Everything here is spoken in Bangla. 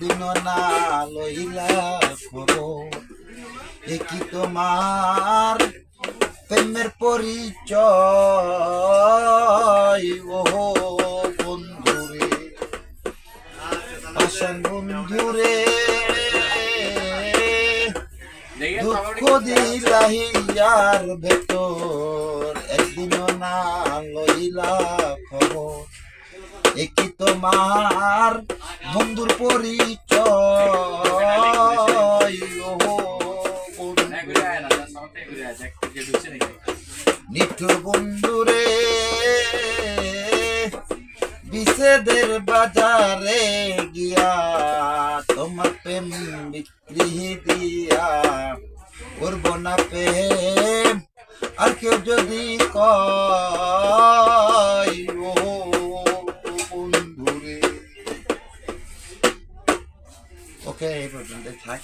একদিনও না লইলা খবর কি তোমার প্রেমের পরিচয় ও বন্ধুরে পাশান বন্ধুরে দুঃখ দিলাহিয়ার ভেতর একদিনও না লইলা খবর কি তোমার বন্ধুর পরিচয় নিঠুর বন্ধুরে বিচ্ছেদের বাজারে গিয়া তোমার প্রেম বিক্রি দিয়া করব না প্রেম আর কেউ যদি কয় ও বন্ধুরে ওকে এই পর্যন্ত থাক।